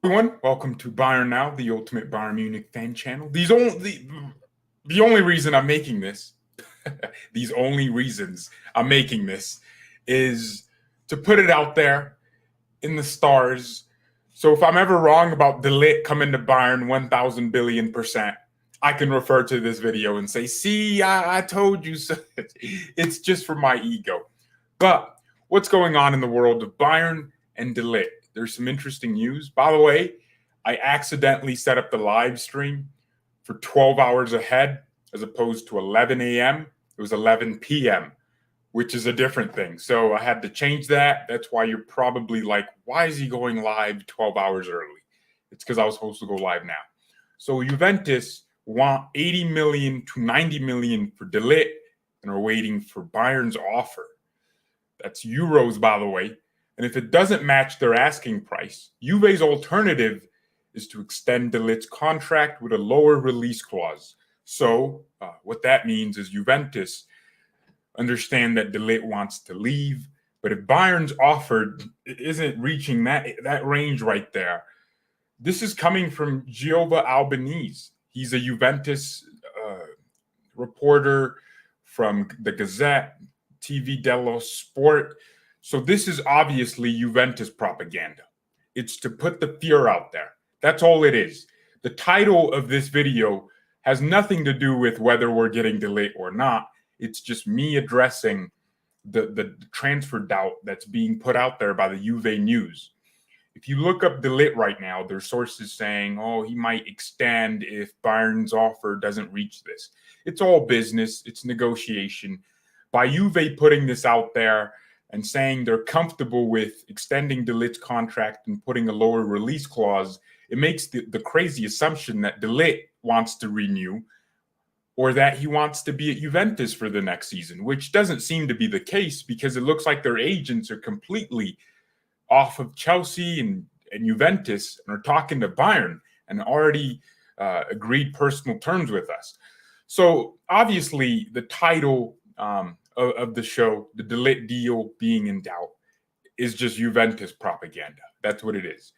Everyone, welcome to BayernNow, the ultimate Bayern Munich fan channel. The only reason I'm making this, these only reasons I'm making this, is to put it out there in the stars. So if I'm ever wrong about Ligt coming to Bayern 1,000 billion percent, I can refer to this video and say, "See, I told you so." It's just for my ego. But what's going on in the world of Bayern and Ligt? There's some interesting news. By the way, I accidentally set up the live stream for 12 hours ahead as opposed to 11 a.m. It was 11 p.m., which is a different thing. So I had to change that. That's why you're probably like, why is he going live 12 hours early? It's because I was supposed to go live now. So Juventus want 80 million to 90 million for De Ligt and are waiting for Bayern's offer. That's euros, by the way. And if it doesn't match their asking price, Juve's alternative is to extend De Ligt's contract with a lower release clause. So what that means is Juventus understand that De Ligt wants to leave, but if Bayern's offer isn't reaching that range right there, this is coming from Giova Albanese. He's a Juventus reporter from the Gazette, TV dello Sport. So this is obviously Juventus propaganda. It's to put the fear out there. That's all it is. The title of this video has nothing to do with whether we're getting De Ligt or not. It's just me addressing the transfer doubt that's being put out there by the Juve news. If you look up De Ligt right now, there's sources saying, oh, he might extend if Bayern's offer doesn't reach this. It's all business. It's negotiation. By Juve putting this out there and saying they're comfortable with extending De Ligt's contract and putting a lower release clause, it makes the crazy assumption that De Ligt wants to renew or that he wants to be at Juventus for the next season, which doesn't seem to be the case because it looks like their agents are completely off of Chelsea and Juventus and are talking to Bayern and already agreed personal terms with us. So obviously the title of the show, the De Ligt deal being in doubt, is just Juventus propaganda. That's what it is.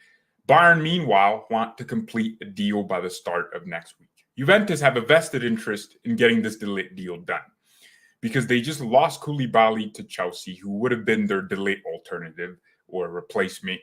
Bayern, meanwhile, want to complete a deal by the start of next week. Juventus have a vested interest in getting this De Ligt deal done because they just lost Koulibaly to Chelsea, who would have been their De Ligt alternative or replacement.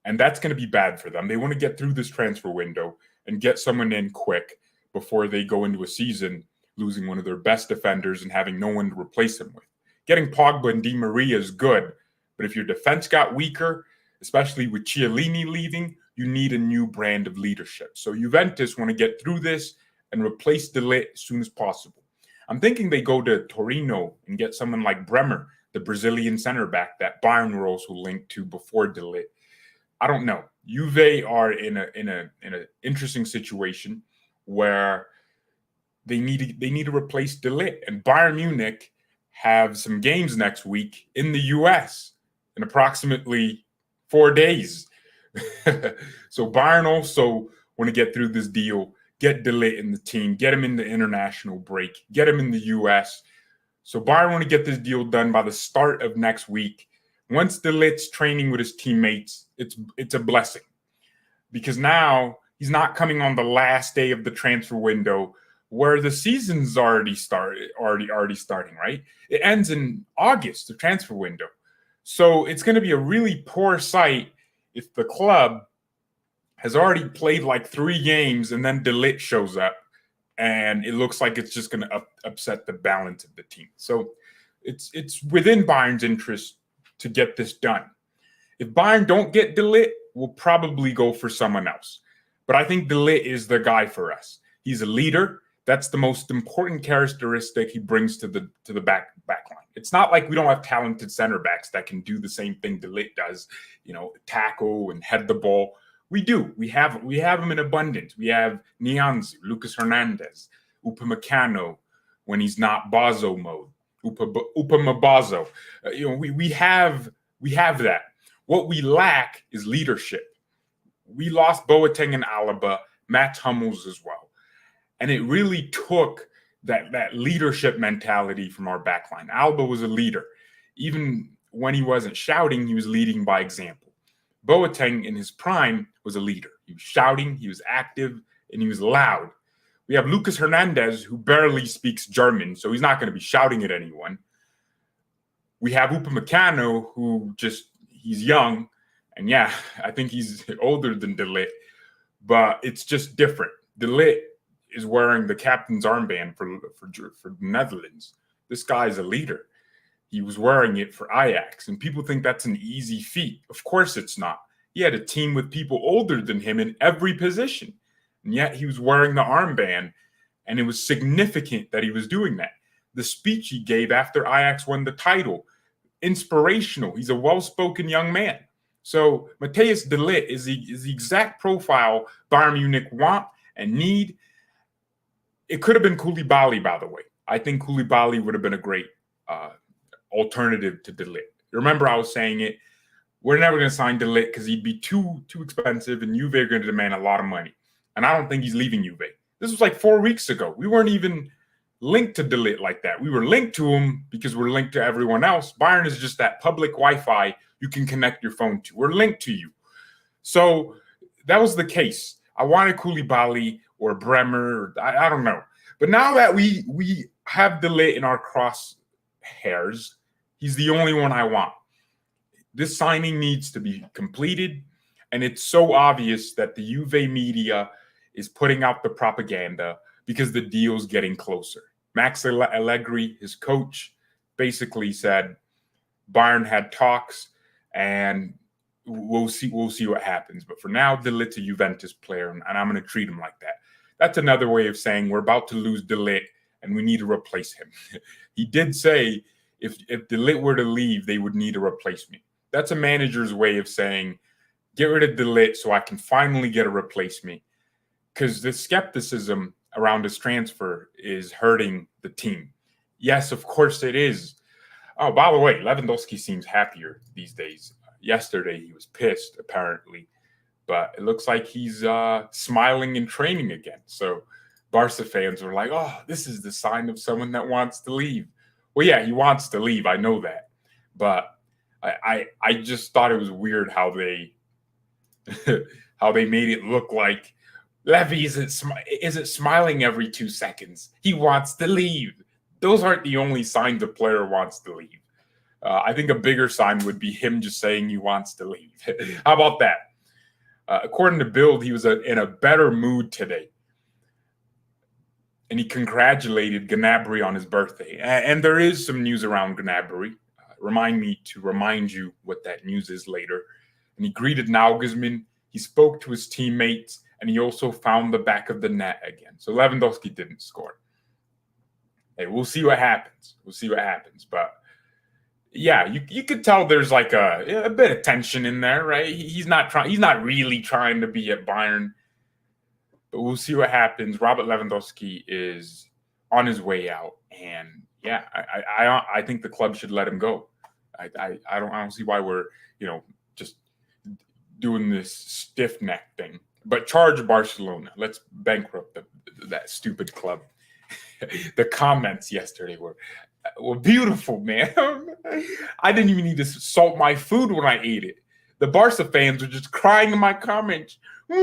And that's going to be bad for them. They want to get through this transfer window and get someone in quick before they go into a season losing one of their best defenders and having no one to replace him with. Getting Pogba and Di Maria is good, but if your defense got weaker, especially with Chiellini leaving, you need a new brand of leadership. So Juventus want to get through this and replace De Ligt as soon as possible. I'm thinking they go to Torino and get someone like Bremer, the Brazilian center back that Bayern were also linked to before De Ligt. I don't know. Juve are in an interesting situation where they need to replace De Ligt, and Bayern Munich have some games next week in the U.S. in approximately 4 days. So Bayern also want to get through this deal, get De Ligt in the team, get him in the international break, get him in the U.S. So Bayern want to get this deal done by the start of next week. Once De Ligt's training with his teammates, it's a blessing because now he's not coming on the last day of the transfer window where the season's already starting, right? It ends in August, the transfer window. So it's going to be a really poor sight if the club has already played like 3 games and then De Ligt shows up and it looks like it's just going to upset the balance of the team. So it's within Bayern's interest to get this done. If Bayern don't get De Ligt, we'll probably go for someone else. But I think De Ligt is the guy for us. He's a leader. That's the most important characteristic he brings to the back line. It's not like we don't have talented center backs that can do the same thing De Ligt does, tackle and head the ball. We do. We have them in abundance. We have Nianzou, Lucas Hernandez, Upamecano when he's not Bazo mode, Upamabazo. We have that. What we lack is leadership. We lost Boateng and Alaba, Matt Hummels as well. And it really took that leadership mentality from our backline. Alba was a leader. Even when he wasn't shouting, he was leading by example. Boateng in his prime was a leader. He was shouting, he was active, and he was loud. We have Lucas Hernandez, who barely speaks German, so he's not going to be shouting at anyone. We have Upamecano, who he's young, and yeah, I think he's older than De Ligt, but it's just different. De Ligt is wearing the captain's armband for the Netherlands. This guy's a leader. He was wearing it for Ajax, and people think that's an easy feat. Of course it's not. He had a team with people older than him in every position, and yet he was wearing the armband, and it was significant that he was doing that. The speech he gave after Ajax won the title, inspirational. He's a well-spoken young man. So Matthijs de Ligt is the exact profile Bayern Munich want and need. It could have been Koulibaly, by the way. I think Koulibaly would have been a great alternative to De Ligt. Remember, I was saying it. We're never going to sign De Ligt because he'd be too expensive, and Juve are going to demand a lot of money. And I don't think he's leaving Juve. This was like 4 weeks ago. We weren't even linked to De Ligt like that. We were linked to him because we're linked to everyone else. Bayern is just that public Wi-Fi you can connect your phone to. We're linked to you. So that was the case. I wanted Koulibaly or Bremer. I don't know. But now that we have De Ligt in our crosshairs, he's the only one I want. This signing needs to be completed, and it's so obvious that the Juve media is putting out the propaganda because the deal's getting closer. Max Allegri, his coach, basically said Bayern had talks, and we'll see what happens. But for now, De Ligt's a Juventus player, and I'm going to treat him like that. That's another way of saying we're about to lose De Ligt, and we need to replace him. He did say if De Ligt were to leave, they would need a replacement. That's a manager's way of saying, get rid of De Ligt so I can finally get a replacement. Because the skepticism around his transfer is hurting the team. Yes, of course it is. Oh, by the way, Lewandowski seems happier these days. Yesterday, he was pissed, apparently. But it looks like he's smiling and training again. So Barca fans are like, oh, this is the sign of someone that wants to leave. Well, yeah, he wants to leave. I know that. But I just thought it was weird how they made it look like Levy isn't smiling every 2 seconds. He wants to leave. Those aren't the only signs a player wants to leave. I think a bigger sign would be him just saying he wants to leave. How about that? According to Bild, he was in a better mood today. And he congratulated Gnabry on his birthday. And there is some news around Gnabry. Remind you what that news is later. And he greeted Nagelsmann. He spoke to his teammates. And he also found the back of the net again. So Lewandowski didn't score. Hey, we'll see what happens. But yeah, you could tell there's like a bit of tension in there, right? He's not really trying to be at Bayern. But we'll see what happens. Robert Lewandowski is on his way out, and yeah, I think the club should let him go. I don't see why we're just doing this stiff neck thing. But charge Barcelona. Let's bankrupt that stupid club. The comments yesterday were beautiful, man. I didn't even need to salt my food when I ate it. The Barca fans were just crying in my comments. And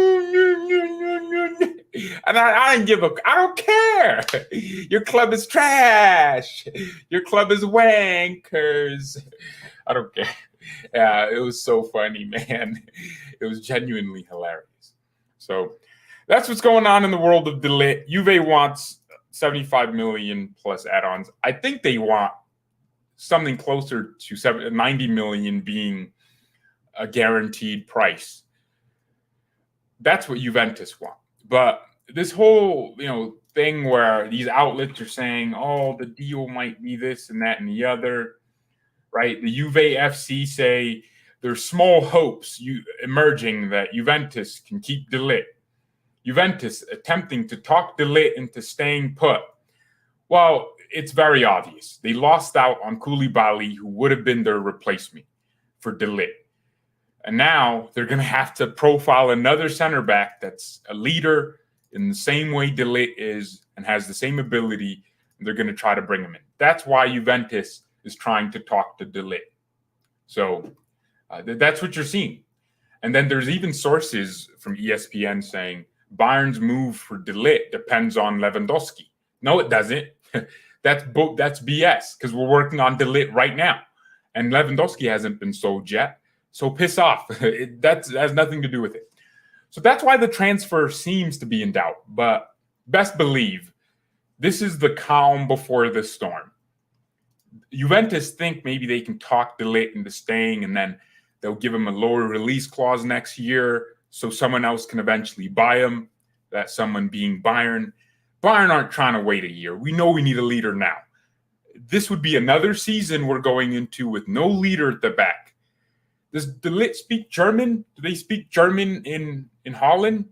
I didn't I don't care. Your club is trash. Your club is wankers. I don't care. Yeah, it was so funny, man. It was genuinely hilarious. So that's what's going on in the world of De Ligt. Juve wants 75 million plus add-ons. I think they want something closer to 90 million being a guaranteed price. That's what Juventus want. But this whole, thing where these outlets are saying, oh, the deal might be this and that and the other, right? The Juve FC say there's small hopes emerging that Juventus can keep De Ligt. Juventus attempting to talk De Ligt into staying put. Well, it's very obvious. They lost out on Koulibaly, who would have been their replacement for De Ligt. And now they're going to have to profile another center back that's a leader in the same way De Ligt is and has the same ability. And they're going to try to bring him in. That's why Juventus is trying to talk to De Ligt. So that's what you're seeing. And then there's even sources from ESPN saying Bayern's move for De Ligt depends on Lewandowski. No, it doesn't. That's BS because we're working on De Ligt right now, and Lewandowski hasn't been sold yet. So piss off. That has nothing to do with it. So that's why the transfer seems to be in doubt. But best believe this is the calm before the storm. Juventus think maybe they can talk De Ligt into staying, and then they'll give him a lower release clause next year so someone else can eventually buy him, that someone being Bayern. Bayern aren't trying to wait a year. We know we need a leader now. This would be another season we're going into with no leader at the back. Does De Ligt speak German? Do they speak German in Holland?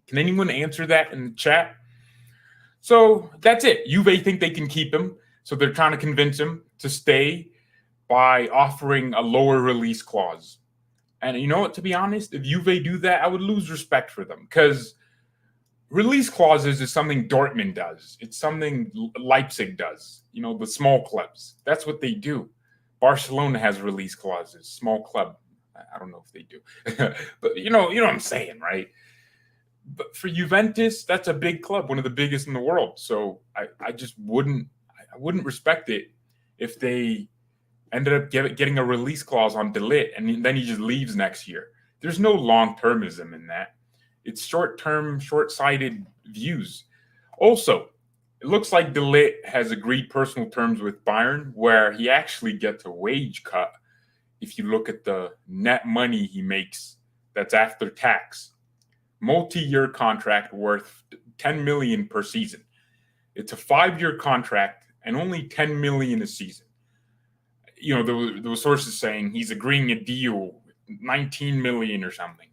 Can anyone answer that in the chat? So that's it. Juve think they can keep him, so they're trying to convince him to stay by offering a lower release clause. And you know what, to be honest, if Juve do that, I would lose respect for them because release clauses is something Dortmund does. It's something Leipzig does, the small clubs. That's what they do. Barcelona has release clauses, small club. I don't know if they do. But you know what I'm saying, right? But for Juventus, that's a big club, one of the biggest in the world. So I just wouldn't respect it if they ended up getting a release clause on De Ligt and then he just leaves next year. There's no long-termism in that. It's short-term, short-sighted views. Also, it looks like De Ligt has agreed personal terms with Bayern where he actually gets a wage cut if you look at the net money he makes that's after tax. Multi-year contract worth $10 million per season. It's a 5-year contract and only $10 million a season. There were sources saying he's agreeing a deal with $19 million or something.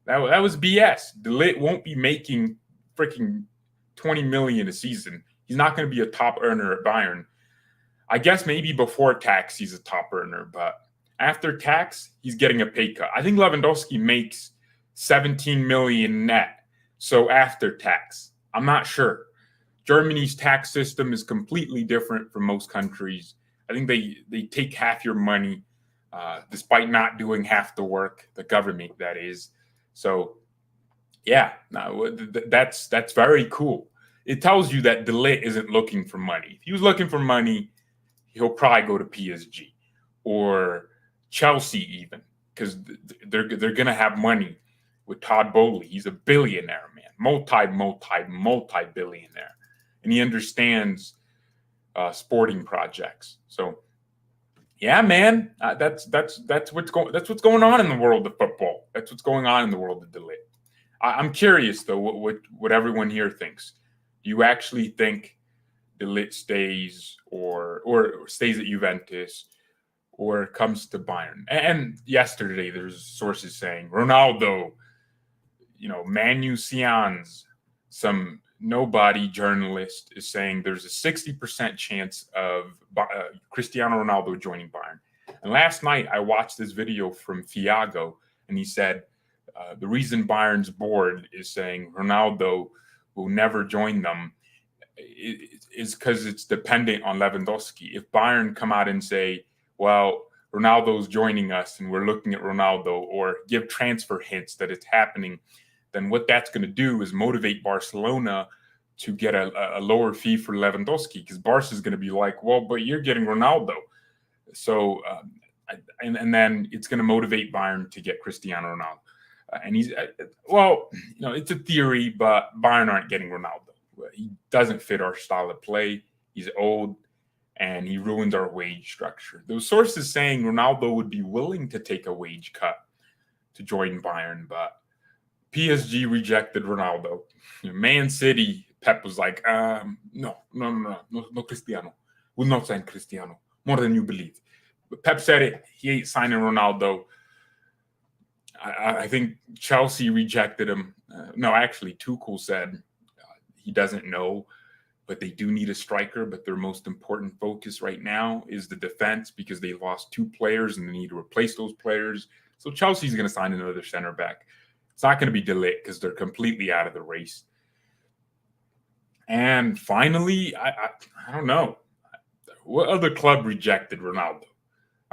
That was BS. De Ligt won't be making freaking $20 million a season. He's not going to be a top earner at Bayern. I guess maybe before tax he's a top earner, but after tax he's getting a pay cut. I think Lewandowski makes $17 million net. So after tax, I'm not sure. Germany's tax system is completely different from most countries. I think they take half your money, despite not doing half the work, the government, that is. So, yeah, that's very cool. It tells you that De Ligt isn't looking for money. If he was looking for money, he'll probably go to PSG or Chelsea even, because they're going to have money with Todd Bowley. He's a billionaire, man, multi-billionaire, and he understands sporting projects. So, yeah, man, that's what's going on in the world of football. That's what's going on in the world of De Ligt. I'm curious though, what everyone here thinks. Do you actually think De Ligt stays or stays at Juventus or comes to Bayern? And yesterday, there's sources saying Ronaldo, Manu Sians, some nobody journalist is saying there's a 60% chance of Cristiano Ronaldo joining Bayern. And last night I watched this video from Fiago, and he said the reason Bayern's board is saying Ronaldo will never join them is because it's dependent on Lewandowski. If Bayern come out and say, well, Ronaldo's joining us and we're looking at Ronaldo, or give transfer hints that it's happening, then what that's going to do is motivate Barcelona to get a lower fee for Lewandowski, because Barca is going to be like, well, but you're getting Ronaldo. So, and then it's going to motivate Bayern to get Cristiano Ronaldo. And he's, it's a theory, but Bayern aren't getting Ronaldo. He doesn't fit our style of play. He's old, and he ruins our wage structure. Those sources saying Ronaldo would be willing to take a wage cut to join Bayern, but PSG rejected Ronaldo. Man City, Pep was like, no, Cristiano. Will not sign Cristiano. More than you believe. But Pep said it. He ain't signing Ronaldo. I think Chelsea rejected him. No, actually, Tuchel said he doesn't know, but they do need a striker. But their most important focus right now is the defense, because they lost 2 players and they need to replace those players. So Chelsea's going to sign another center back. It's not going to be De Ligt because they're completely out of the race. And finally, I don't know. What other club rejected Ronaldo?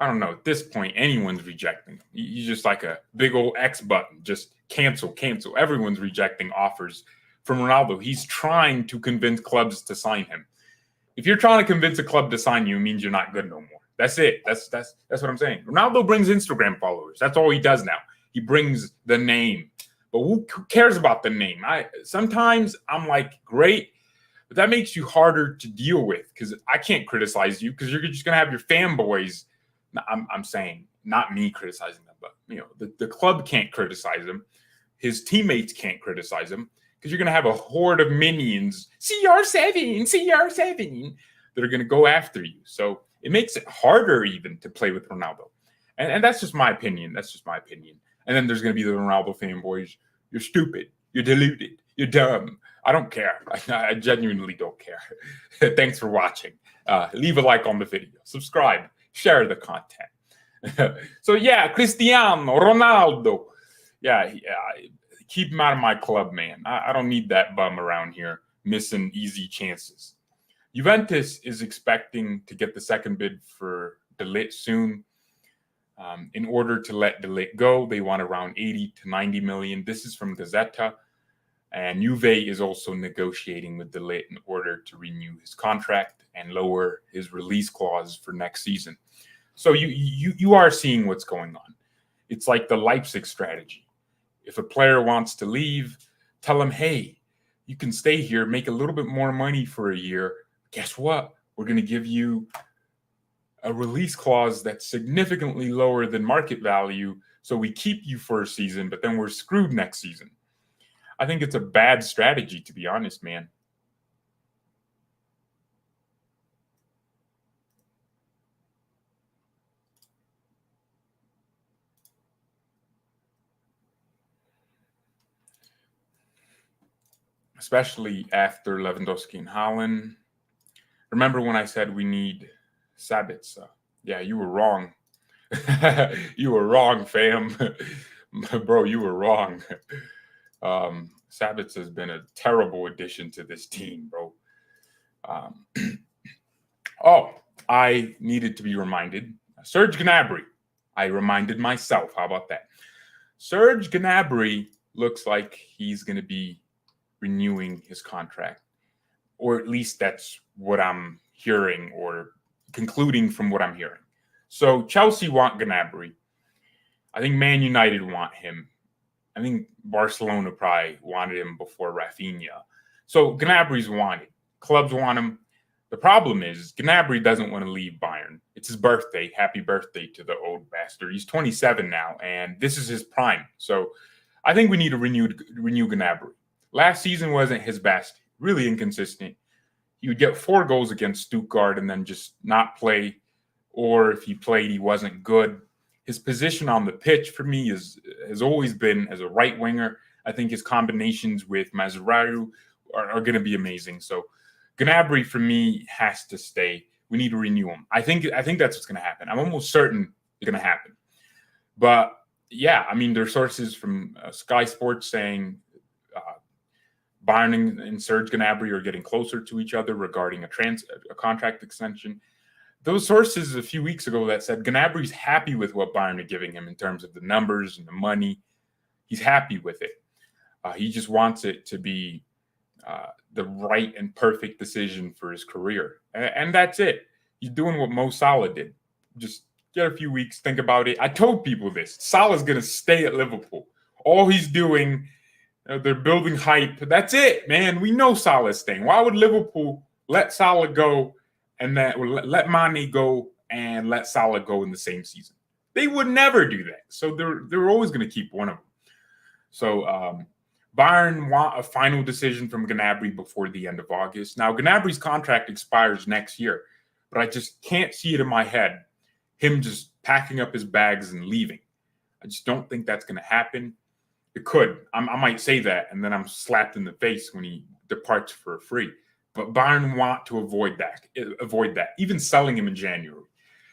I don't know. At this point, anyone's rejecting him. You just like a big old X button. Just cancel. Everyone's rejecting offers from Ronaldo. He's trying to convince clubs to sign him. If you're trying to convince a club to sign you, it means you're not good no more. That's it. That's what I'm saying. Ronaldo brings Instagram followers. That's all he does now. He brings the name. But who cares about the name? Sometimes I'm like, great, but that makes you harder to deal with because I can't criticize you because you're just gonna have your fanboys. I'm saying not me criticizing them, but the club can't criticize him. His teammates can't criticize him because you're gonna have a horde of minions, CR7, that are gonna go after you. So it makes it harder even to play with Ronaldo. And that's just my opinion. And then there's going to be the Ronaldo fanboys. You're stupid. You're deluded. You're dumb. I don't care. I genuinely don't care. Thanks for watching. Leave a like on the video. Subscribe. Share the content. So, yeah, Cristiano Ronaldo. Yeah, keep him out of my club, man. I don't need that bum around here missing easy chances. Juventus is expecting to get the second bid for Ligt soon. In order to let Ligt go, they want around 80 to 90 million. This is from Gazzetta. And Juve is also negotiating with Ligt in order to renew his contract and lower his release clause for next season. So you are seeing what's going on. It's like the Leipzig strategy. If a player wants to leave, tell him, hey, you can stay here, make a little bit more money for a year. Guess what? We're going to give you a release clause that's significantly lower than market value, so we keep you for a season, but then we're screwed next season. I think it's a bad strategy, to be honest, man. Especially after Lewandowski and Haaland. Remember when I said we need Sabitzer? Yeah, you were wrong. You were wrong, fam. Bro, you were wrong. Sabitzer has been a terrible addition to this team, bro. I needed to be reminded. Serge Gnabry. I reminded myself. How about that? Serge Gnabry looks like he's going to be renewing his contract, or at least that's what I'm hearing or concluding from what I'm hearing. So Chelsea want Gnabry. I think Man United want him. I think Barcelona probably wanted him before Rafinha. So Gnabry's wanted. Clubs want him. The problem is Gnabry doesn't want to leave Bayern. It's his birthday. Happy birthday to the old bastard. He's 27 now, and this is his prime. So I think we need to renew Gnabry. Last season wasn't his best. Really inconsistent. He would get 4 goals against Stuttgart and then just not play. Or if he played, he wasn't good. His position on the pitch for me has always been as a right winger. I think his combinations with Mazraoui are going to be amazing. So Gnabry for me has to stay. We need to renew him. I think that's what's going to happen. I'm almost certain it's going to happen. But yeah, I mean, there are sources from Sky Sports saying Bayern and Serge Gnabry are getting closer to each other regarding a contract extension. Those sources a few weeks ago that said Gnabry's happy with what Bayern are giving him in terms of the numbers and the money. He's happy with it. He just wants it to be the right and perfect decision for his career. And that's it. He's doing what Mo Salah did. Just get a few weeks, think about it. I told people this. Salah's going to stay at Liverpool. All he's doing, they're building hype. That's it, man. We know Salah's staying. Why would Liverpool let Salah go and let Mane go and let Salah go in the same season? They would never do that. So they're always going to keep one of them. So Bayern want a final decision from Gnabry before the end of August. Now, Gnabry's contract expires next year, but I just can't see it in my head, him just packing up his bags and leaving. I just don't think that's going to happen. It could. I might say that, and then I'm slapped in the face when he departs for free. But Bayern want to avoid that, even selling him in January.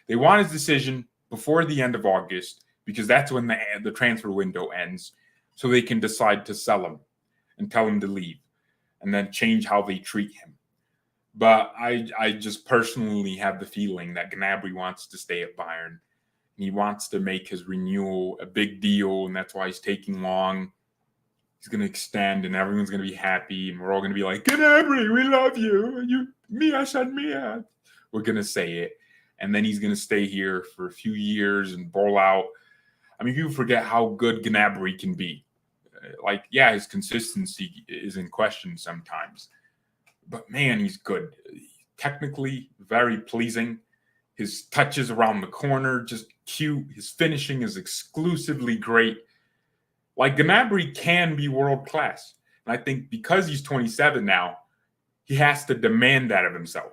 They want his decision before the end of August because that's when the transfer window ends, so they can decide to sell him and tell him to leave and then change how they treat him. But I just personally have the feeling that Gnabry wants to stay at Bayern. He wants to make his renewal a big deal, and that's why he's taking long. He's going to extend, and everyone's going to be happy, and we're all going to be like, Gnabry, we love you. Mia san Mia. We're going to say it. And then he's going to stay here for a few years and ball out. I mean, you forget how good Gnabry can be. Like, yeah, his consistency is in question sometimes. But, man, he's good. Technically, very pleasing. His touches around the corner, just cute. His finishing is exclusively great. Like, Gnabry can be world class. And I think because he's 27 now, he has to demand that of himself.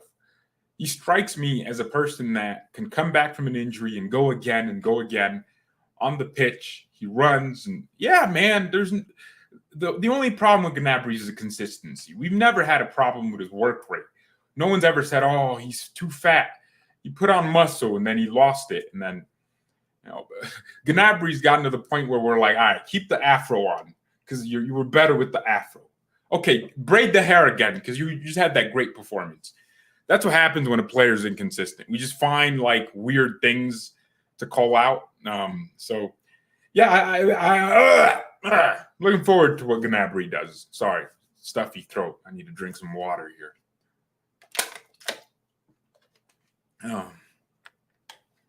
He strikes me as a person that can come back from an injury and go again and go again on the pitch. He runs, and yeah, man, there's the only problem with Gnabry is the consistency. We've never had a problem with his work rate. No one's ever said, oh, he's too fat. He put on muscle and then he lost it. And then, Gnabry's gotten to the point where we're like, all right, keep the afro on because you were better with the afro. Okay, braid the hair again because you just had that great performance. That's what happens when a player is inconsistent. We just find like weird things to call out. So, yeah, looking forward to what Gnabry does. Sorry, stuffy throat. I need to drink some water here. Oh,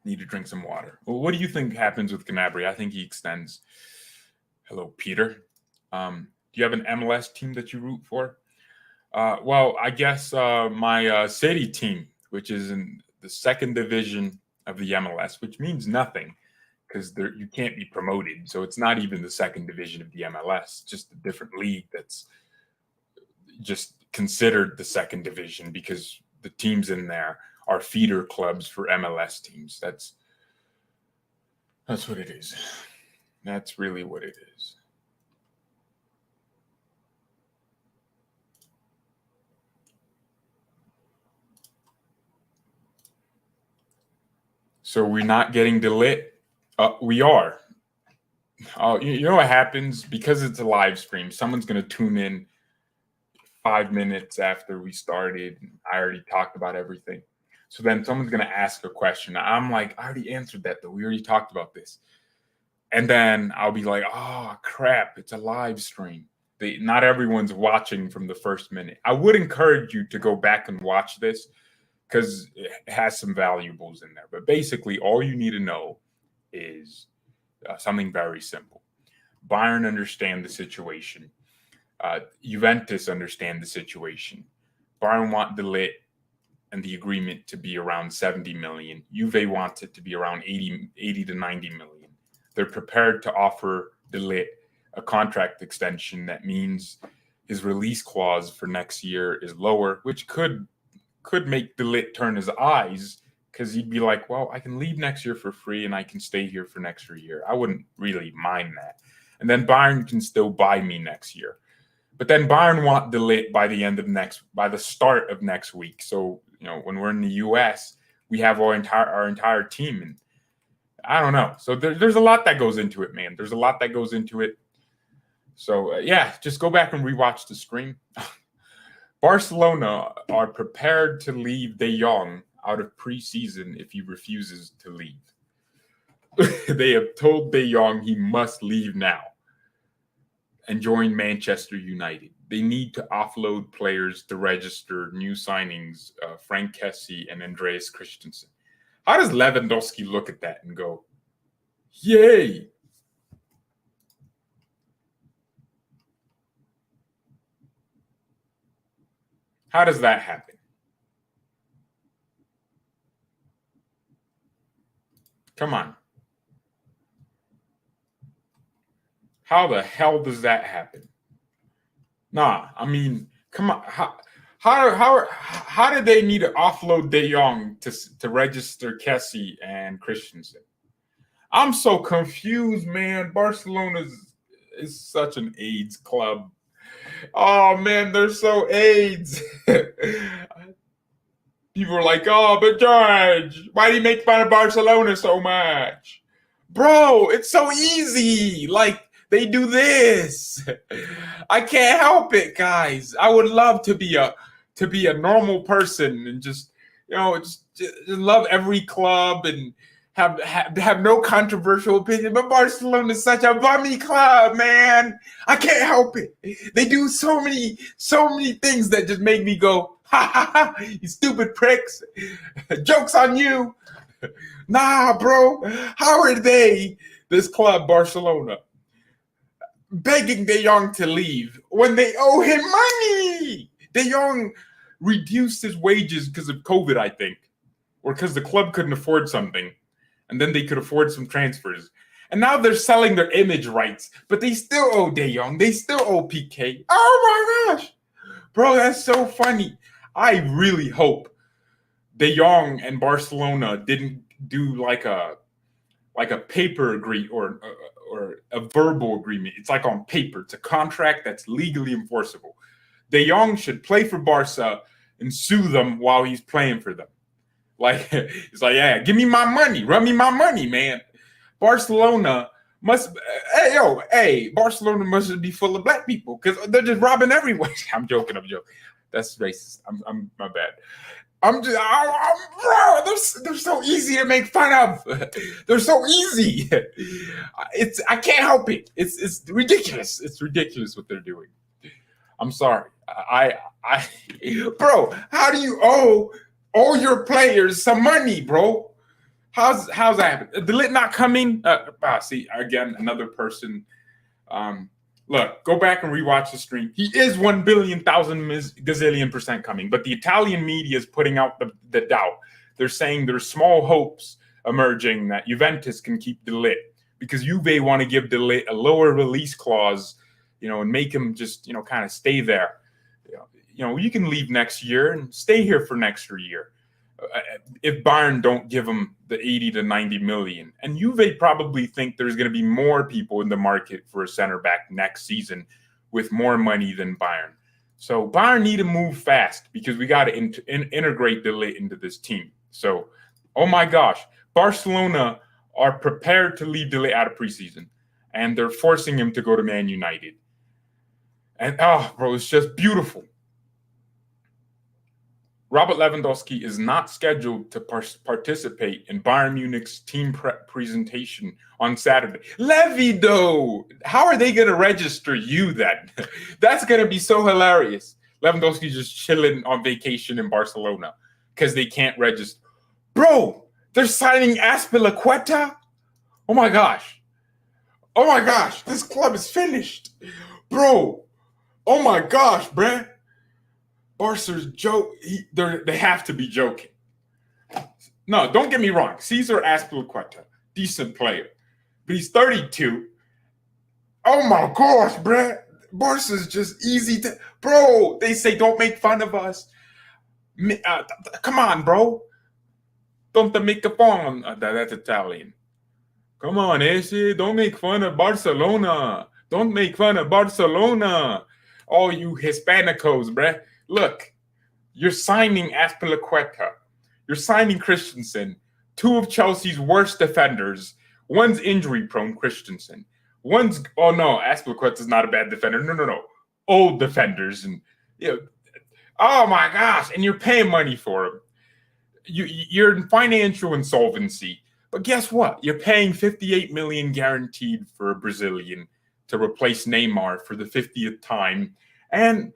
need to drink some water. Well, what do you think happens with Gnabry? I think he extends. Hello, Peter. Do you have an MLS team that you root for? Well, I guess my city team, which is in the second division of the MLS, which means nothing because you can't be promoted. So it's not even the second division of the MLS, just a different league that's just considered the second division because the teams in there are feeder clubs for MLS teams. That's what it is. That's really what it is. So we're not getting the Lit. We are. You know what happens? Because it's a live stream, someone's going to tune in 5 minutes after we started. I already talked about everything. So then someone's going to ask a question. I'm like, I already answered that, though. We already talked about this. And then I'll be like, oh, crap, it's a live stream. Not everyone's watching from the first minute. I would encourage you to go back and watch this because it has some valuables in there. But basically, all you need to know is something very simple. Bayern understand the situation. Juventus understand the situation. Bayern want the Lit and the agreement to be around 70 million. Juve wants it to be around 80 to 90 million. They're prepared to offer the Lit a contract extension that means his release clause for next year is lower, which could make the Lit turn his eyes because he'd be like, well, I can leave next year for free and I can stay here for an extra year. I wouldn't really mind that. And then Bayern can still buy me next year. But then Bayern want the Lit by the start of next week. So, when we're in the US, we have our entire team. And I don't know. So there's a lot that goes into it, man. There's a lot that goes into it. So, just go back and rewatch the stream. Barcelona are prepared to leave De Jong out of preseason if he refuses to leave. They have told De Jong he must leave now and join Manchester United. They need to offload players to register new signings, Frank Kessie and Andreas Christensen. How does Lewandowski look at that and go, yay? How does that happen? Come on. How the hell does that happen? Nah, I mean, come on. How did they need to offload De Jong to register Kessie and Christensen? I'm so confused, man. Barcelona is such an AIDS club. Oh, man, they're so AIDS. People are like, oh, but George, why do you make fun of Barcelona so much? Bro, it's so easy. Like, they do this. I can't help it, guys. I would love to be a normal person and just love every club and have no controversial opinion, but Barcelona is such a bummy club, man. I can't help it. They do so many things that just make me go, ha ha ha, you stupid pricks. Joke's on you. Nah, bro. How are they, this club, Barcelona, begging De Jong to leave when they owe him money? De Jong reduced his wages because of COVID, I think, or because the club couldn't afford something, and then they could afford some transfers. And now they're selling their image rights, but they still owe De Jong. They still owe PK. Oh my gosh. Bro, that's so funny. I really hope De Jong and Barcelona didn't do like a paper agreement or a verbal agreement. It's like on paper. It's a contract that's legally enforceable. De Jong should play for Barca and sue them while he's playing for them. Like, it's like, yeah, give me my money. Run me my money, man. Barcelona must, Barcelona must be full of black people because they're just robbing everywhere. I'm joking. That's racist. I'm my bad. Bro, they're so easy to make fun of. They're so easy. I can't help it. It's ridiculous. It's ridiculous what they're doing. I'm sorry. Bro, how do you owe all your players some money, bro? How's that happen? The Ligt not coming? See, again, another person. Look, go back and rewatch the stream. He is 1,000,000,000,000% coming, but the Italian media is putting out the doubt. They're saying there's small hopes emerging that Juventus can keep De Ligt because Juve want to give De Ligt a lower release clause, and make him just, kind of stay there. You can leave next year and stay here for an extra year. If Bayern don't give him the 80 to 90 million. And Juve probably think there's going to be more people in the market for a center back next season with more money than Bayern. So Bayern need to move fast because we got to integrate De Ligt into this team. So, oh my gosh, Barcelona are prepared to leave De Ligt out of preseason, and they're forcing him to go to Man United. And, bro, it's just beautiful. Robert Lewandowski is not scheduled to participate in Bayern Munich's team presentation on Saturday. Levy, though, how are they going to register you then? That's going to be so hilarious. Lewandowski just chilling on vacation in Barcelona because they can't register. Bro, they're signing Azpilicueta? Oh my gosh, this club is finished. Bro, oh my gosh, bruh. Barca's joke. They have to be joking. No, don't get me wrong. Cesar Azpilicueta, decent player, but he's 32. Oh my gosh, bruh. Barca's just easy to. Bro, they say don't make fun of us. Come on, bro. Don't make fun. That's Italian. Come on, Ese. Don't make fun of Barcelona. Don't make fun of Barcelona. All you Hispanicos, bruh. Look, you're signing Azpilicueta. You're signing Christensen, two of Chelsea's worst defenders. One's injury-prone, Christensen. Azpilicueta's not a bad defender. No. Old defenders. And oh my gosh, and you're paying money for them. You're in financial insolvency. But guess what? You're paying 58 million guaranteed for a Brazilian to replace Neymar for the 50th time. And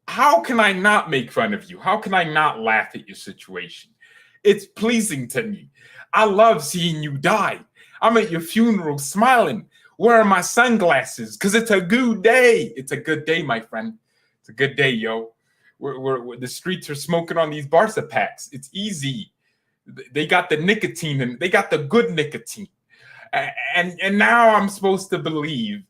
how can I not make fun of you? How can I not laugh at your situation? It's pleasing to me. I love seeing you die. I'm at your funeral smiling, wearing my sunglasses because it's a good day. It's a good day, my friend. It's a good day, yo. We're the streets are smoking on these Barca packs. It's easy. They got the nicotine and they got the good nicotine. And now I'm supposed to believe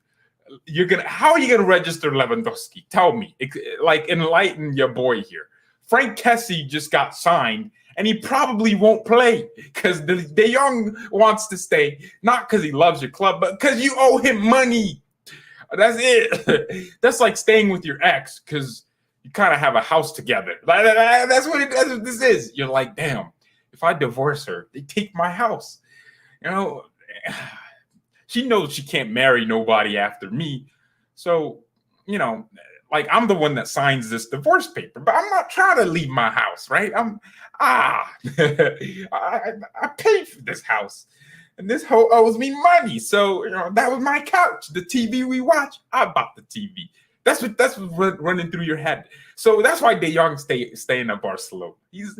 how are you gonna register Lewandowski? Tell me, enlighten your boy here. Frank Kessie just got signed, and he probably won't play because De Jong wants to stay, not because he loves your club, but because you owe him money. That's it. That's like staying with your ex because you kind of have a house together. That's what this is. You're like, damn, if I divorce her, they take my house. She knows she can't marry nobody after me. So, like I'm the one that signs this divorce paper, but I'm not trying to leave my house, right? I paid for this house, and this hoe owes me money. So that was my couch, the TV we watch. I bought the TV. That's what's running through your head. So that's why De Jong staying at Barcelona. He's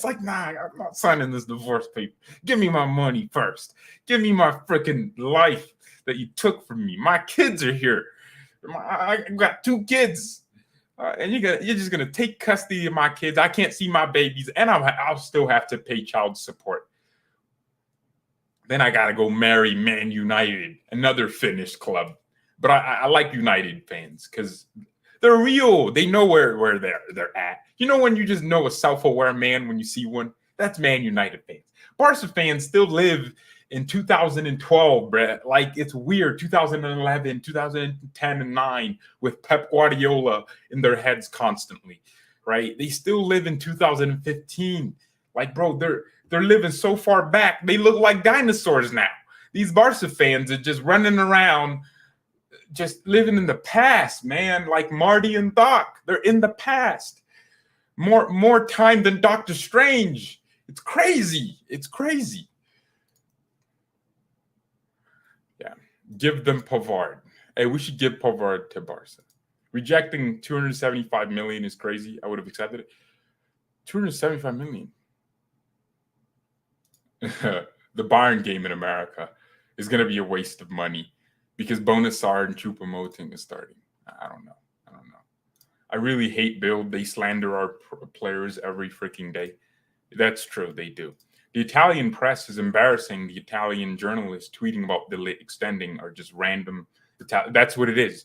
like, nah, I'm not signing this divorce paper. Give me my money first. Give me my freaking life that you took from me. My kids are here. I got 2 kids, and you're just gonna take custody of my kids. I can't see my babies, and I'll still have to pay child support. Then I gotta go marry Man United, another Finnish club. But I like United fans because they're real. They know where they're at. When you just know a self-aware man when you see one? That's Man United fans. Barca fans still live in 2012, bruh. Like, it's weird. 2011, 2010, and 9 with Pep Guardiola in their heads constantly, right? They still live in 2015. Like, bro, they're living so far back. They look like dinosaurs now. These Barca fans are just running around, just living in the past, man. Like Marty and Doc, they're in the past. More time than Doctor Strange. It's crazy. It's crazy. Yeah, give them Pavard. Hey, we should give Pavard to Barca. Rejecting 275 million is crazy. I would have accepted it. 275 million. The Bayern game in America is going to be a waste of money because Bonasar and Choupo-Moting is starting. I don't know. I really hate Bill. They slander our players every freaking day. That's true. They do. The Italian press is embarrassing. The Italian journalists tweeting about the Ligt extending are just random. That's what it is.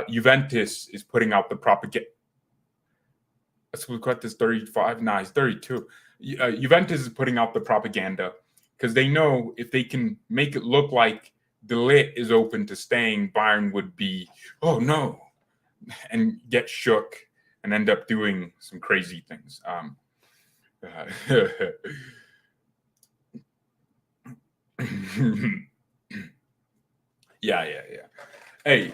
Juventus is putting out the propaganda. Let's look at this 35. Nah, it's 32. Juventus is putting out the propaganda because they know if they can make it look like the Ligt is open to staying, Bayern would be, oh no, and get shook and end up doing some crazy things. Yeah. Hey,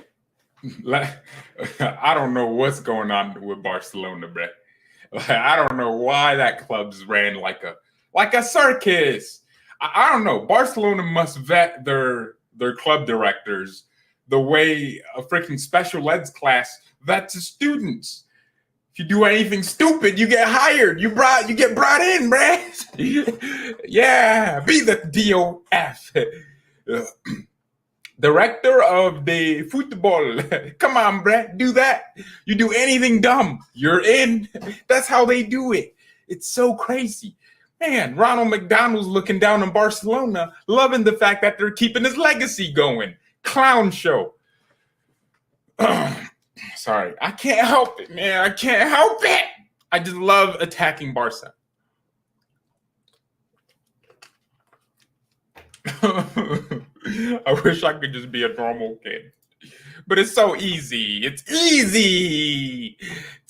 I don't know what's going on with Barcelona, bro. I don't know why that club's ran like a circus. I don't know. Barcelona must vet their club directors the way a freaking special eds class vets students. If you do anything stupid, you get hired. You get brought in, bruh. Yeah, be the DOF. Director of the football. Come on, bruh. Do that. You do anything dumb, you're in. That's how they do it. It's so crazy. Man, Ronald McDonald's looking down on Barcelona, loving the fact that they're keeping his legacy going. Clown show. Sorry, I can't help it, man. I can't help it. I just love attacking Barca. I wish I could just be a normal kid. But it's so easy. It's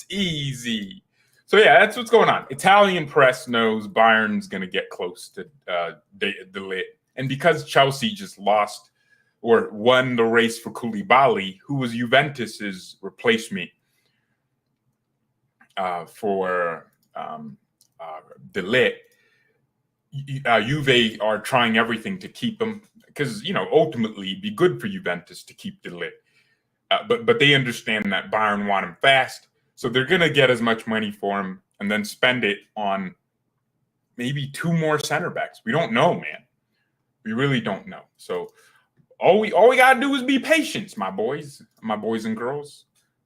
easy. So yeah, that's what's going on. Italian press knows Bayern's going to get close to the Ligt. And because Chelsea just lost or won the race for Koulibaly, who was Juventus's replacement for the Ligt, Juve are trying everything to keep him because, ultimately it'd be good for Juventus to keep the Ligt. But they understand that Bayern want him fast. So they're going to get as much money for him and then spend it on maybe 2 more center backs. We don't know, man. We really don't know. So all we got to do is be patient, my boys and girls.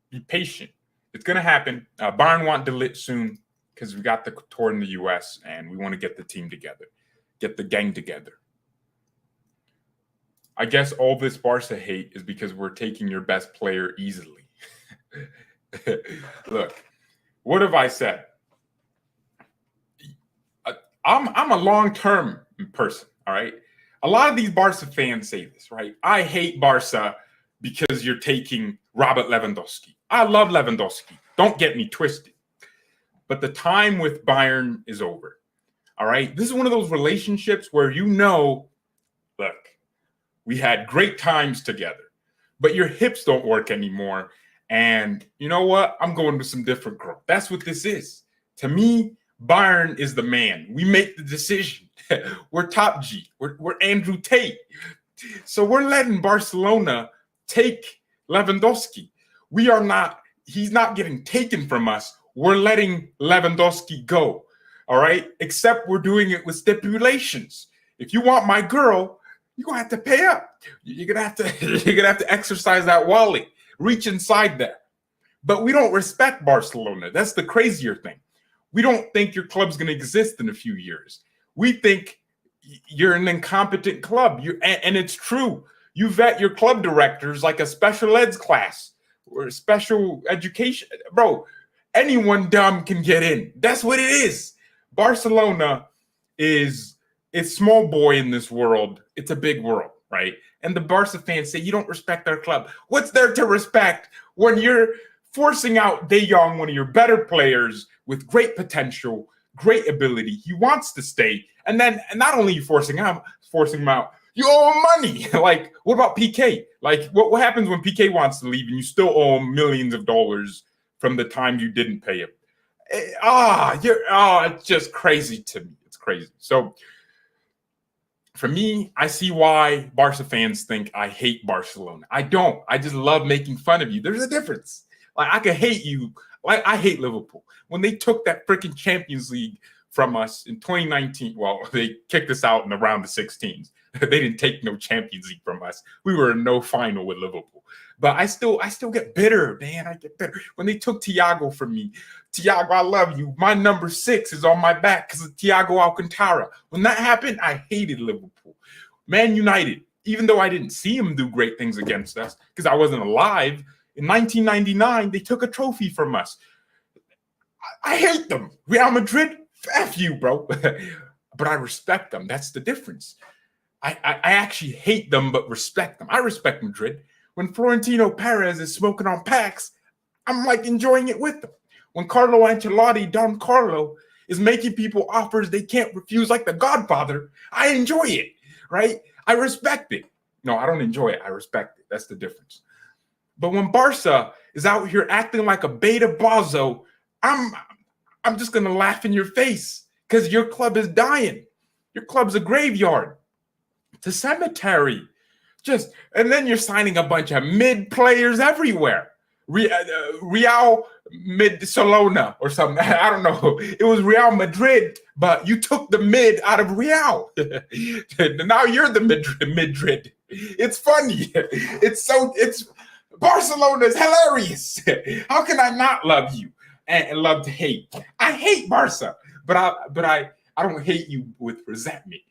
Be patient. It's going to happen. Bayern want De Ligt soon because we got the tour in the U.S. and we want to get the team together, get the gang together. I guess all this Barca hate is because we're taking your best player easily. Look, what have I said? I'm a long-term person, all right? A lot of these Barca fans say this, right? I hate Barca because you're taking Robert Lewandowski. I love Lewandowski. Don't get me twisted. But the time with Bayern is over, all right? This is one of those relationships where look, we had great times together, but your hips don't work anymore. And you know what? I'm going with some different growth. That's what this is. To me, Bayern is the man. We make the decision. We're top G. We're Andrew Tate. So we're letting Barcelona take Lewandowski. He's not getting taken from us. We're letting Lewandowski go. All right? Except we're doing it with stipulations. If you want my girl, you're gonna have to pay up. You're gonna have to exercise that wallet, reach inside there. But we don't respect Barcelona. That's the crazier thing. We don't think your club's gonna exist in a few years. We think you're an incompetent club. And it's true. You vet your club directors like a special eds class or special education. Bro, anyone dumb can get in. That's what it is. Barcelona it's small boy in this world. It's a big world, right? And the Barca fans say, you don't respect our club. What's there to respect when you're forcing out De Jong, one of your better players with great potential, great ability? He wants to stay. And then not only you forcing him out, you owe him money. Like, what about PK? Like, what happens when PK wants to leave and you still owe him millions of dollars from the time you didn't pay him? It's just crazy to me. It's crazy. So for me, I see why Barca fans think I hate Barcelona. I don't. I just love making fun of you. There's a difference. Like, I could hate you. Like, I hate Liverpool. When they took that freaking Champions League from us in 2019, well, they kicked us out in the round of 16s. They didn't take no Champions League from us. We were in no final with Liverpool. But I still get bitter, man. I get bitter. When they took Thiago from me, Thiago, I love you. My number 6 is on my back because of Thiago Alcantara. When that happened, I hated Liverpool. Man United, even though I didn't see him do great things against us because I wasn't alive, in 1999, they took a trophy from us. I hate them. Real Madrid, F you, bro. But I respect them. That's the difference. I actually hate them, but respect them. I respect Madrid. When Florentino Perez is smoking on packs, I'm like enjoying it with them. When Carlo Ancelotti, Don Carlo, is making people offers they can't refuse like the Godfather, I enjoy it, right? I respect it. No, I don't enjoy it. I respect it. That's the difference. But when Barca is out here acting like a beta bozo, I'm just going to laugh in your face because your club is dying. Your club's a graveyard. It's a cemetery. And then you're signing a bunch of mid players everywhere. Real Mid-Solona or something. I don't know. It was Real Madrid, but you took the mid out of Real. Now you're the Madrid. It's funny. It's Barcelona is hilarious. How can I not love you and love to hate? I hate Barca, but I don't hate you with resentment.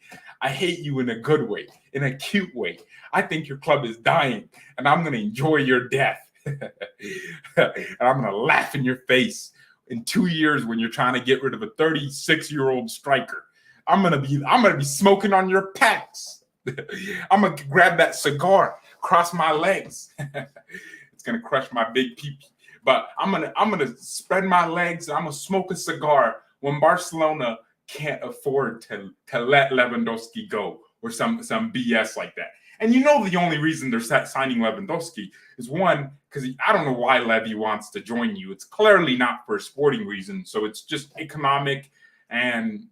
I hate you in a good way, in a cute way. I think your club is dying, and I'm going to enjoy your death. And I'm going to laugh in your face in 2 years when you're trying to get rid of a 36-year-old striker. I'm going to be smoking on your packs. I'm going to grab that cigar, cross my legs. It's going to crush my big pee-pee. But I'm going to spread my legs, and I'm going to smoke a cigar when Barcelona can't afford to let Lewandowski go or some BS like that. And you know the only reason they're signing Lewandowski is one, because I don't know why Levy wants to join you. It's clearly not for sporting reasons. So it's just economic and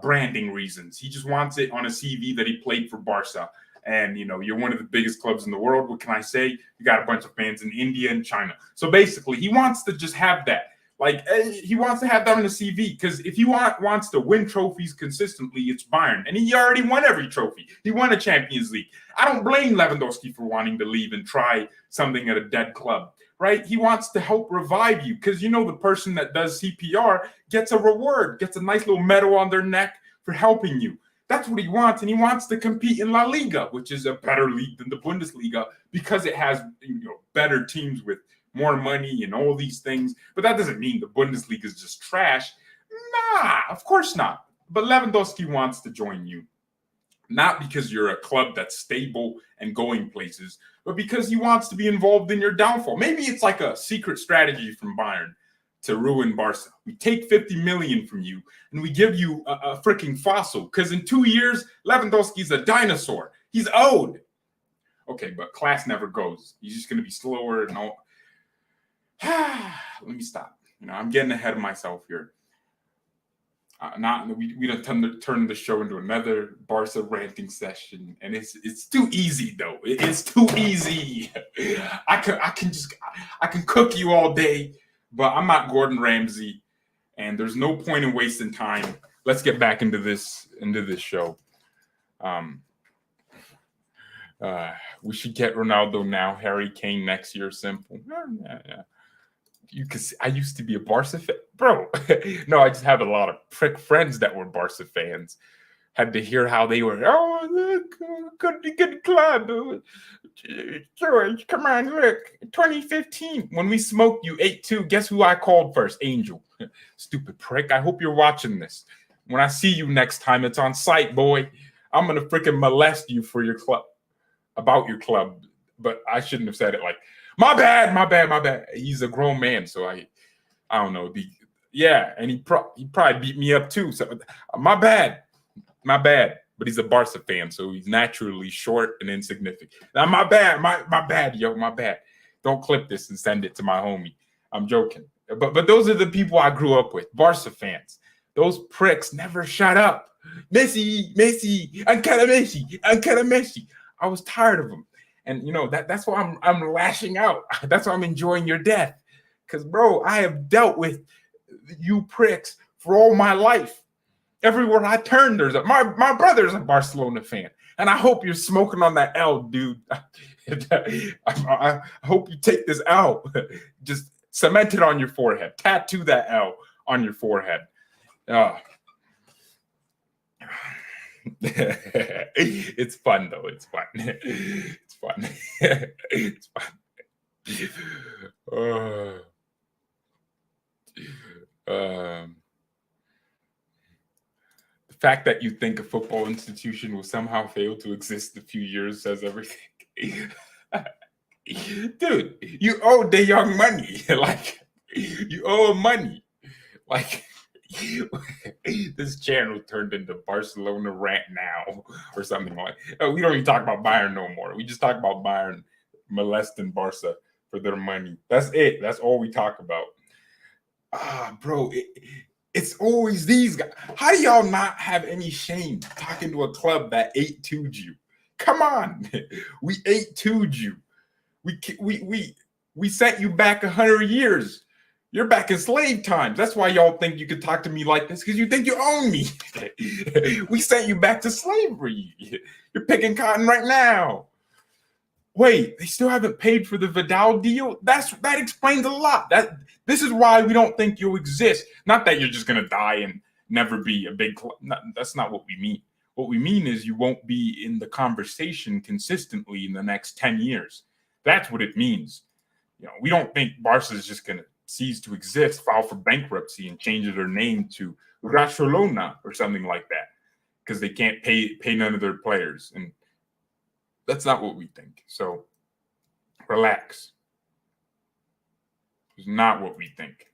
branding reasons. He just wants it on a CV that he played for Barca. And, you know, you're one of the biggest clubs in the world. What can I say? You got a bunch of fans in India and China. So basically, he wants to just have that. Like, he wants to have that on the CV because if he wants to win trophies consistently, it's Bayern. And he already won every trophy. He won a Champions League. I don't blame Lewandowski for wanting to leave and try something at a dead club, right? He wants to help revive you because, you know, the person that does CPR gets a reward, gets a nice little medal on their neck for helping you. That's what he wants. And he wants to compete in La Liga, which is a better league than the Bundesliga because it has, you know, better teams with more money and all these things. But that doesn't mean the Bundesliga is just trash. Nah, of course not. But Lewandowski wants to join you. Not because you're a club that's stable and going places, but because he wants to be involved in your downfall. Maybe it's like a secret strategy from Bayern to ruin Barca. We take 50 million from you and we give you a freaking fossil. Because in 2 years, Lewandowski's a dinosaur. He's old. Okay, but class never goes. He's just going to be slower and all. Let me stop. I'm getting ahead of myself here. We done turn the show into another Barca ranting session, and it's too easy though. It's too easy. I can cook you all day, but I'm not Gordon Ramsay, and there's no point in wasting time. Let's get back into this show. We should get Ronaldo now, Harry Kane next year. Simple. Yeah. I used to be a Barca fan, bro. No, I just have a lot of prick friends that were Barca fans. Had to hear how they were. Oh, look, good club. George, come on, look. 2015, when we smoked you 8-2. Guess who I called first? Angel. Stupid prick. I hope you're watching this. When I see you next time, it's on site, boy. I'm gonna freaking molest you for your club, about your club. But I shouldn't have said it like. My bad. He's a grown man, so I don't know. And he probably beat me up too. So my bad. But he's a Barca fan, so he's naturally short and insignificant. Now, my bad, my bad. Don't clip this and send it to my homie. I'm joking. But those are the people I grew up with, Barca fans. Those pricks never shut up. Messi, Ankara Messi. I was tired of them. And that's why I'm lashing out. That's why I'm enjoying your death. Because, bro, I have dealt with you pricks for all my life. Everywhere I turn, my brother's a Barcelona fan. And I hope you're smoking on that L, dude. I hope you take this L. Just cement it on your forehead. Tattoo that L on your forehead. It's fun though. It's fun. It's fun. The fact that you think a football institution will somehow fail to exist in a few years says everything. Dude, you owe De Jong money. Like, you owe him money. Like, this channel turned into Barcelona rant now or something like that. We don't even talk about Bayern no more. We just talk about Bayern molesting Barca for their money. That's it. That's all we talk about. Bro, it's always these guys. How do y'all not have any shame talking to a club that 8-2'd you? Come on. We 8-2'd you. We sent you back 100 years. You're back in slave times. That's why y'all think you could talk to me like this, because you think you own me. We sent you back to slavery. You're picking cotton right now. Wait, they still haven't paid for the Vidal deal? That explains a lot. This is why we don't think you'll exist. Not that you're just going to die and never be a big club. That's not what we mean. What we mean is you won't be in the conversation consistently in the next 10 years. That's what it means. We don't think Barca is just going to cease to exist, file for bankruptcy, and change their name to Barcelona or something like that because they can't pay none of their players. And that's not what we think. So relax. It's not what we think.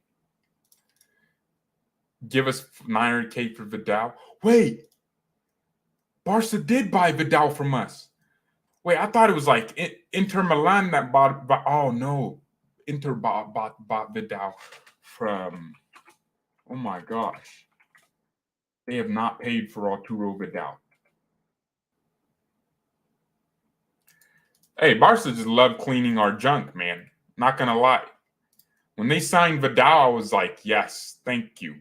Give us 900K for Vidal. Wait, Barca did buy Vidal from us. Wait, I thought it was like Inter Milan that bought. Oh no, Inter bought Vidal from. Oh my gosh, they have not paid for Arturo Vidal. Hey, Barca just love cleaning our junk, man. Not gonna lie. When they signed Vidal, I was like, yes, thank you,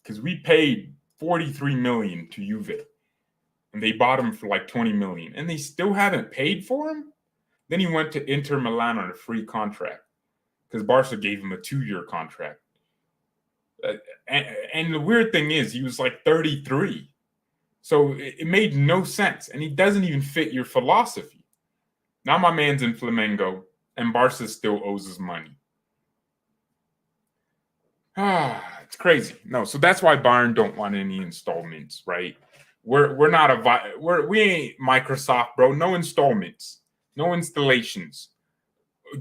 because we paid 43 million to Juve. And they bought him for like 20 million. And they still haven't paid for him? Then he went to Inter Milan on a free contract because Barca gave him a 2-year contract. And the weird thing is he was like 33. So it made no sense. And he doesn't even fit your philosophy. Now my man's in Flamengo and Barca still owes his money. It's crazy. No, so that's why Bayern don't want any installments, right? We're not we ain't Microsoft, bro. No installments, no installations.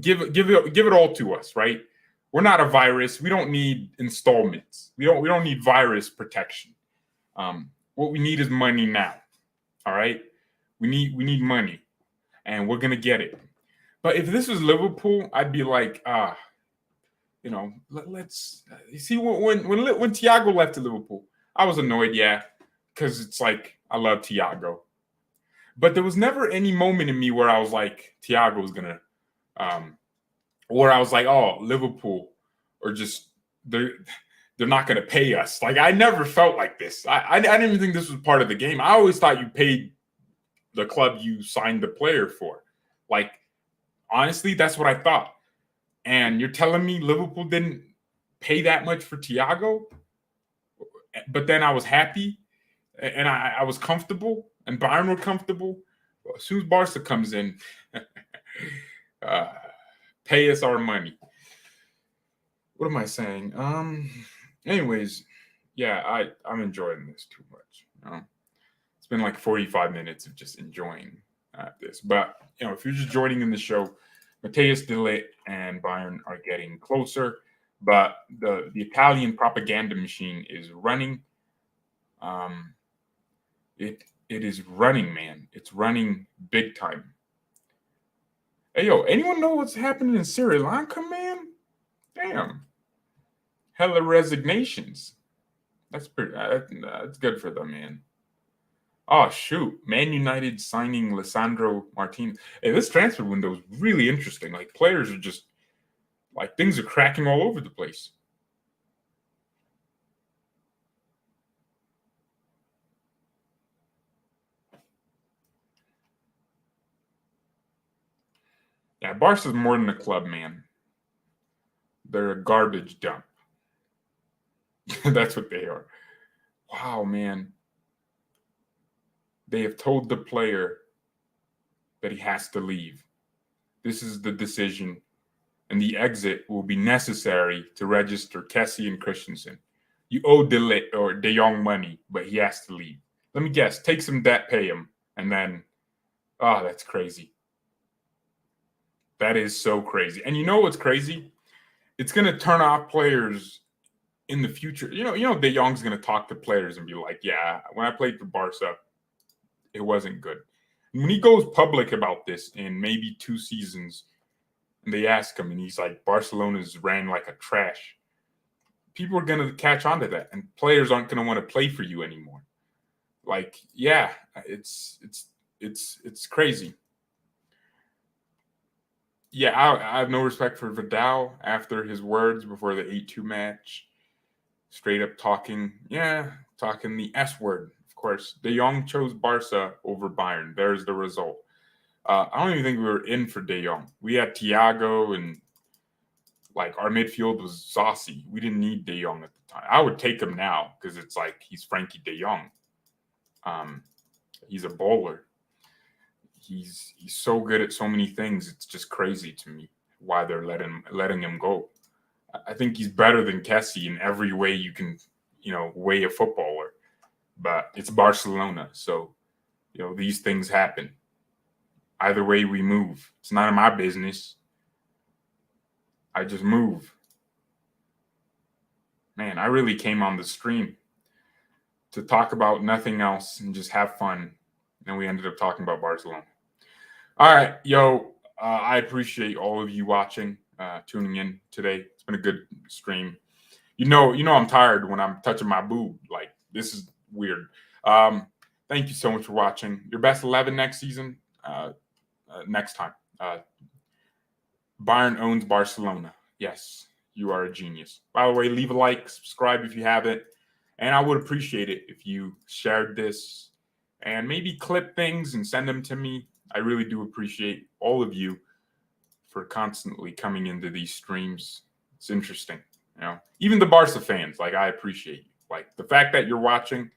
Give it all to us, right? We're not a virus. We don't need installments. We don't need virus protection. What we need is money now. All right, we need money, and we're gonna get it. But if this was Liverpool, I'd be like, let's you see when Thiago left to Liverpool, I was annoyed, yeah, because it's like I love Thiago, but there was never any moment in me where I was like Thiago was gonna, where I was like, oh, Liverpool, or just they're not gonna pay us. Like I never felt like this. I didn't even think this was part of the game. I always thought you paid the club you signed the player for. Like honestly, that's what I thought. And you're telling me Liverpool didn't pay that much for Thiago, but then I was happy and I was comfortable and Bayern were comfortable. Well, as soon as Barca comes in, uh, pay us our money. What am I saying? Anyways, yeah, I'm enjoying this too much. It's been like 45 minutes of just enjoying this. But if you're just joining in the show, Matthias de Ligt and Bayern are getting closer, but the Italian propaganda machine is running. It is running, man. It's running big time. Hey, anyone know what's happening in Sri Lanka, man? Damn. Hella resignations. That's pretty. That's good for them, man. Oh shoot, Man United signing Lisandro Martinez. Hey, this transfer window is really interesting. Like players are just like things are cracking all over the place. Yeah, Barca's more than a club, man. They're a garbage dump. That's what they are. Wow, man. They have told the player that he has to leave. This is the decision, and the exit will be necessary to register Kessie and Christensen. You owe De Jong money, but he has to leave. Let me guess. Take some debt, pay him, and then, that's crazy. That is so crazy. And you know what's crazy? It's going to turn off players in the future. De Jong's going to talk to players and be like, yeah, when I played for Barca, it wasn't good. And when he goes public about this in maybe 2 seasons, and they ask him, and he's like, Barcelona's ran like a trash. People are going to catch on to that, and players aren't going to want to play for you anymore. Like, yeah, it's crazy. Yeah, I have no respect for Vidal after his words before the 8-2 match. Straight up talking the S word. Of course, De Jong chose Barca over Bayern. There's the result. I don't even think we were in for De Jong. We had Thiago and like our midfield was saucy. We didn't need De Jong at the time. I would take him now because it's like he's Frankie De Jong. He's a bowler. He's so good at so many things. It's just crazy to me why they're letting him go. I think he's better than Kessie in every way you can, weigh a footballer. But it's Barcelona, so these things happen. Either way we move. It's none of my business. I just move. Man, I really came on the stream to talk about nothing else and just have fun. And we ended up talking about Barcelona. All right, I appreciate all of you watching, tuning in today. It's been a good stream. You know I'm tired when I'm touching my boob. Like, this is weird. Thank you so much for watching. Your best 11 next season, next time. Bayern owns Barcelona. Yes, you are a genius. By the way, leave a like, subscribe if you haven't. And I would appreciate it if you shared this and maybe clip things and send them to me. I really do appreciate all of you for constantly coming into these streams. It's interesting. Even the Barca fans, like, I appreciate you. Like, the fact that you're watching,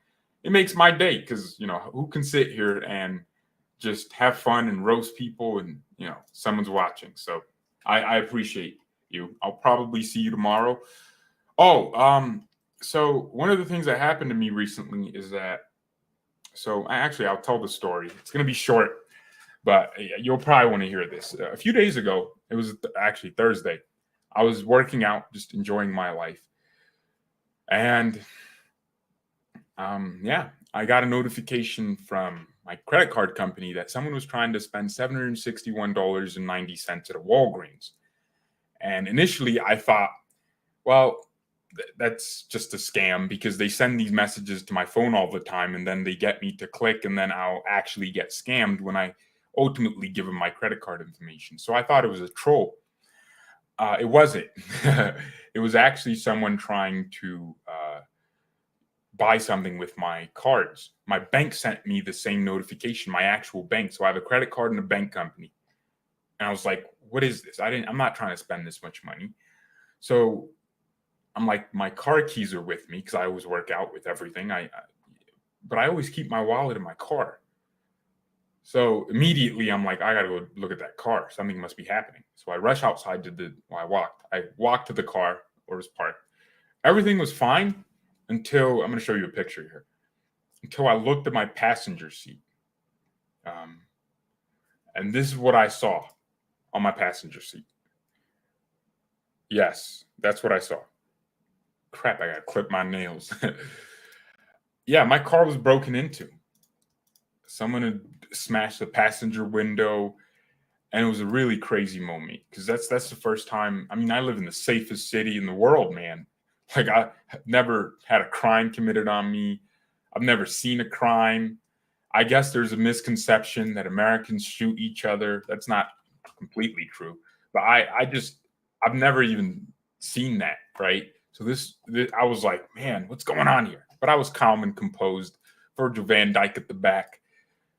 it makes my day because, who can sit here and just have fun and roast people and, someone's watching. So I appreciate you. I'll probably see you tomorrow. So one of the things that happened to me recently is that, I'll tell the story. It's going to be short, but you'll probably want to hear this. A few days ago, it was actually Thursday, I was working out, just enjoying my life. And, I got a notification from my credit card company that someone was trying to spend $761.90 at a Walgreens. And initially I thought Well, that's just a scam because they send these messages to my phone all the time, and then they get me to click, and then I'll actually get scammed when I ultimately give them my credit card information. So I thought it was a troll. It wasn't. It was actually someone trying to buy something with my cards. My bank sent me the same notification, my actual bank. So I have a credit card and a bank company. And I was like, what is this? I'm not trying to spend this much money. So I'm like, my car keys are with me because I always work out with everything. But I always keep my wallet in my car. So immediately I'm like, I got to go look at that car. Something must be happening. So I rush outside I walked to the car where it was parked. Everything was fine until, I'm going to show you a picture here, until I looked at my passenger seat. And this is what I saw on my passenger seat. Yes, that's what I saw. Crap, I got to clip my nails. Yeah, my car was broken into. Someone had smashed the passenger window, and it was a really crazy moment because that's the first time. I mean, I live in the safest city in the world, man. Like, I never had a crime committed on me. I've never seen a crime. I guess there's a misconception that Americans shoot each other. That's not completely true, but I've never even seen that, right? So this I was like, man, what's going on here? But I was calm and composed. Virgil van Dijk at the back.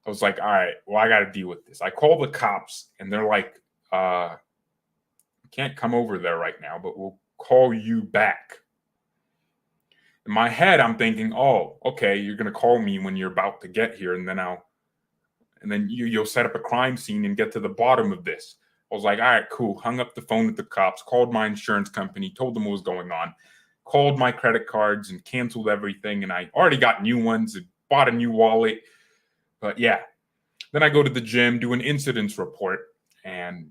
I was like, all right, well, I got to deal with this. I called the cops, and they're like, can't come over there right now, but we'll call you back. In my head, I'm thinking, oh, okay, you're going to call me when you're about to get here, and then you'll set up a crime scene and get to the bottom of this. I was like, all right, cool. Hung up the phone with the cops, called my insurance company, told them what was going on, called my credit cards and canceled everything. And I already got new ones and bought a new wallet. But yeah, then I go to the gym, do an incidents report, and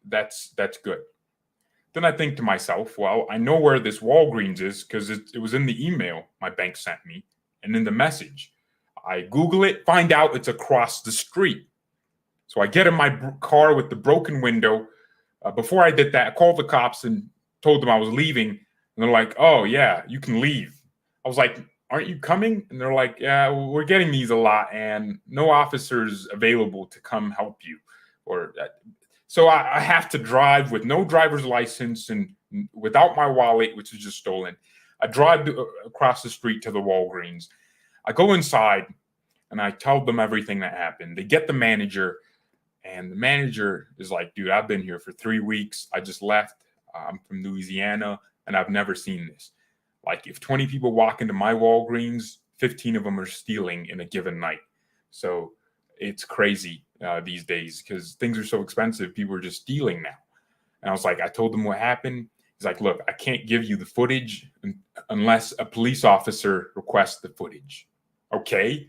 that's good. Then I think to myself, well, I know where this Walgreens is because it was in the email my bank sent me and in the message. I Google it, find out it's across the street. So I get in my car with the broken window. Before I did that, I called the cops and told them I was leaving. And they're like, oh, yeah, you can leave. I was like, aren't you coming? And they're like, yeah, we're getting these a lot and no officers available to come help you. So I have to drive with no driver's license and without my wallet, which is just stolen. I drive across the street to the Walgreens. I go inside and I tell them everything that happened. They get the manager, and the manager is like, dude, I've been here for 3 weeks. I just left. I'm from Louisiana, and I've never seen this. Like, if 20 people walk into my Walgreens, 15 of them are stealing in a given night. So it's crazy these days because things are so expensive. People are just stealing now. And I was like, I told them what happened. He's like, look, I can't give you the footage unless a police officer requests the footage. Okay.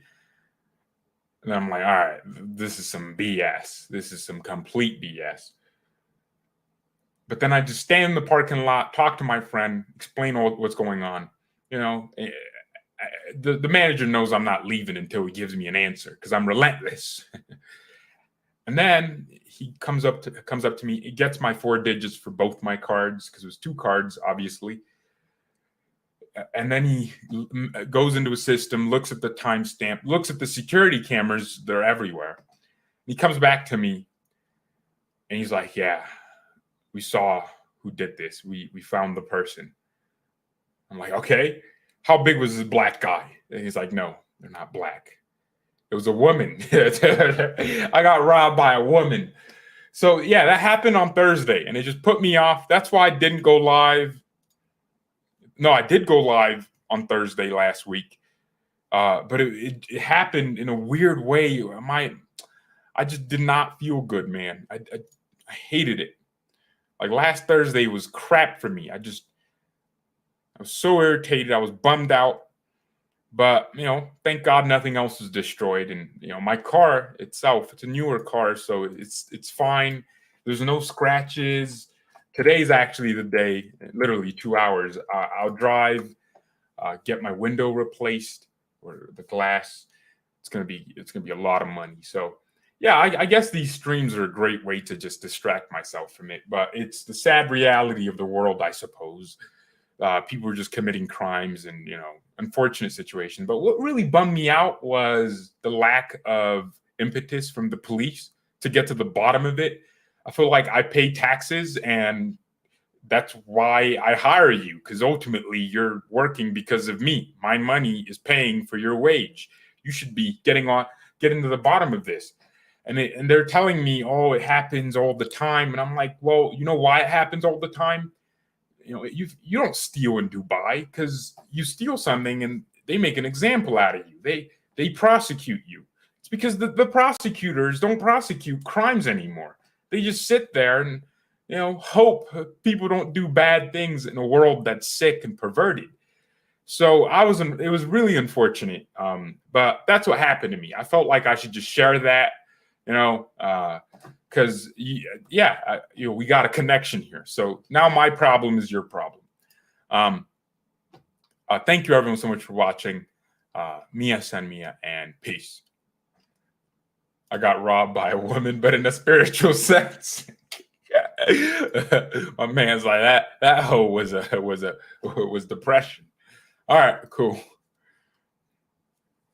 And I'm like, all right, this is some BS. This is some complete BS. But then I just stand in the parking lot, talk to my friend, explain what's going on. You know, the manager knows I'm not leaving until he gives me an answer because I'm relentless. And then he comes up to me. He gets my 4 digits for both my cards because it was 2 cards, obviously. And then he goes into a system, looks at the timestamp, looks at the security cameras. They're everywhere. He comes back to me and he's like, yeah, we saw who did this. We found the person. I'm like, okay, how big was this black guy? And he's like, no, they're not black. It was a woman. I got robbed by a woman. So yeah, that happened on Thursday and it just put me off. That's why I didn't go live. No, I did go live on Thursday last week. But it happened in a weird way. I just did not feel good, man. I hated it. Like last Thursday was crap for me. I was so irritated. I was bummed out. But, thank God nothing else was destroyed. And, my car itself, it's a newer car, so it's fine. There's no scratches. Today's actually the day, literally 2 hours. I'll drive, get my window replaced or the glass. It's gonna be a lot of money. So yeah, I guess these streams are a great way to just distract myself from it. But it's the sad reality of the world, I suppose. people were just committing crimes and, unfortunate situation. But what really bummed me out was the lack of impetus from the police to get to the bottom of it. I feel like I pay taxes, and that's why I hire you, because ultimately you're working because of me. My money is paying for your wage. You should be getting to the bottom of this. And they're telling me, oh, it happens all the time. And I'm like, well, you know why it happens all the time? You don't steal in Dubai because you steal something and they make an example out of you. They prosecute you. It's because the prosecutors don't prosecute crimes anymore. They just sit there and hope people don't do bad things in a world that's sick and perverted. So it was really unfortunate. But that's what happened to me. I felt like I should just share that, because we got a connection here. So now my problem is your problem. Thank you everyone so much for watching. Mia San Mia, and peace. I got robbed by a woman, but in a spiritual sense. My man's like that hoe was depression. All right, cool.